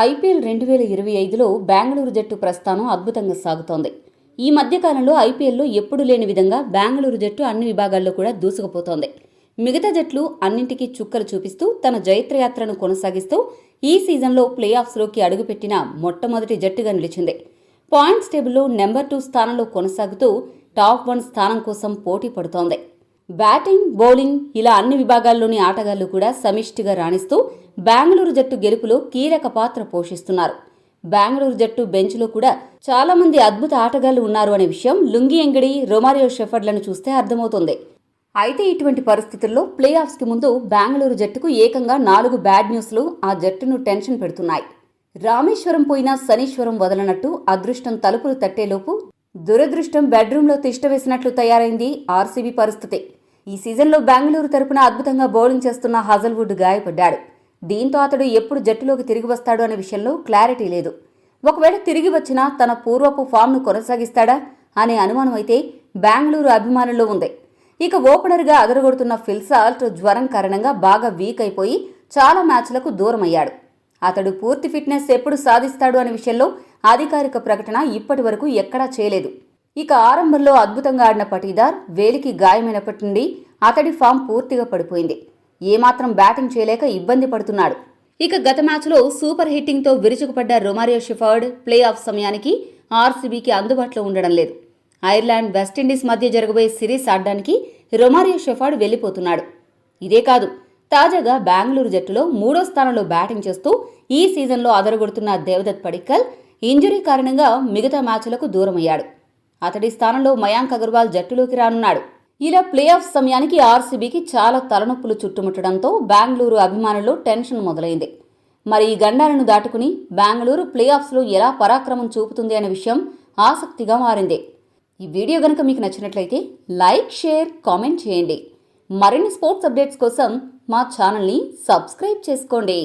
IPL 2025లో Bengaluru జట్టు ప్రస్థానం అద్భుతంగా సాగుతోంది. ఈ మధ్యకాలంలో ఐపీఎల్లో ఎప్పుడూ లేని విధంగా బెంగళూరు జట్టు అన్ని విభాగాల్లో కూడా దూసుకుపోతోంది. మిగతా జట్లు అన్నింటికీ చుక్కలు చూపిస్తూ తన జైత్రయాత్రను కొనసాగిస్తూ ఈ సీజన్లో ప్లే ఆఫ్స్లోకి అడుగుపెట్టిన మొట్టమొదటి జట్టుగా నిలిచింది. పాయింట్స్ టేబుల్లో నెంబర్ 2 స్థానంలో కొనసాగుతూ టాప్ 1 స్థానం కోసం పోటీ పడుతోంది. బ్యాటింగ్, బౌలింగ్ ఇలా అన్ని విభాగాల్లోని ఆటగాళ్లు కూడా సమిష్టిగా రాణిస్తూ బెంగళూరు జట్టు గెలుపులో కీలక పాత్ర పోషిస్తున్నారు. బెంగళూరు జట్టు బెంచ్లో కూడా చాలా మంది అద్భుత ఆటగాళ్లు ఉన్నారు అనే విషయం లుంగి ఎంగడి, రొమారియో షెఫర్డ్లను చూస్తే అర్థమవుతుంది. అయితే ఇటువంటి పరిస్థితుల్లో ప్లే ఆఫ్స్కి ముందు బెంగళూరు జట్టుకు ఏకంగా 4 బ్యాడ్ న్యూస్లు ఆ జట్టును టెన్షన్ పెడుతున్నాయి. రామేశ్వరం పోయినా శనీశ్వరం వదలనట్టు అదృష్టం తలుపులు తట్టేలోపు దురదృష్టం బెడ్రూమ్లో తిష్టవేసినట్లు తయారైంది ఆర్సీబీ పరిస్థితి. ఈ సీజన్లో బెంగళూరు తరపున అద్భుతంగా బౌలింగ్ చేస్తున్న హజల్వుడ్ గాయపడ్డాడు. దీంతో అతడు ఎప్పుడు జట్టులోకి తిరిగి వస్తాడు అనే విషయంలో క్లారిటీ లేదు. ఒకవేళ తిరిగి వచ్చినా తన పూర్వపు ఫామ్ను కొనసాగిస్తాడా అనే అనుమానం అయితే బెంగళూరు అభిమానుల్లో ఉంది. ఇక ఓపెనర్గా అదరగొడుతున్న ఫిల్ సాల్ట్ జ్వరం కారణంగా బాగా వీక్ అయిపోయి చాలా మ్యాచ్లకు దూరమయ్యాడు. అతడు పూర్తి ఫిట్నెస్ ఎప్పుడు సాధిస్తాడు అనే విషయంలో అధికారిక ప్రకటన ఇప్పటి వరకు ఎక్కడా చేయలేదు. ఇక ఆరంభంలో అద్భుతంగా ఆడిన పటీదార్ వేలికి గాయమైనప్పటి నుండి అతడి ఫామ్ పూర్తిగా పడిపోయింది. ఏమాత్రం బ్యాటింగ్ చేయలేక ఇబ్బంది పడుతున్నాడు. ఇక గత మ్యాచ్లో సూపర్ హిట్టింగ్తో విరుచుకుపడ్డ రొమారియో షెఫర్డ్ ప్లే ఆఫ్ సమయానికి ఆర్సీబీకి అందుబాటులో ఉండడం లేదు. ఐర్లాండ్, వెస్టిండీస్ మధ్య జరగబోయే సిరీస్ ఆడడానికి రొమారియో షెఫర్డ్ వెళ్లిపోతున్నాడు. ఇదే కాదు, తాజాగా బెంగళూరు జట్టులో 3వ స్థానంలో బ్యాటింగ్ చేస్తూ ఈ సీజన్లో అదరగొడుతున్న దేవదత్ పడిక్కల్ ఇంజరీ కారణంగా మిగతా మ్యాచ్లకు దూరమయ్యాడు. అతడి స్థానంలో మయాంక్ అగర్వాల్ జట్టులోకి రానున్నాడు. ఇలా ప్లే ఆఫ్ సమయానికి ఆర్సీబీకి చాలా తలనొప్పులు చుట్టుముట్టడంతో బెంగళూరు అభిమానుల్లో టెన్షన్ మొదలైంది. మరి ఈ గండాలను దాటుకుని బెంగళూరు ప్లే ఆఫ్స్లో ఎలా పరాక్రమం చూపుతుంది అనే విషయం ఆసక్తిగా మారింది. ఈ వీడియో గనుక మీకు నచ్చినట్లయితే లైక్, షేర్, కామెంట్ చేయండి. మరిన్ని స్పోర్ట్స్ అప్డేట్స్ కోసం మా ఛానల్ని సబ్స్క్రైబ్ చేసుకోండి.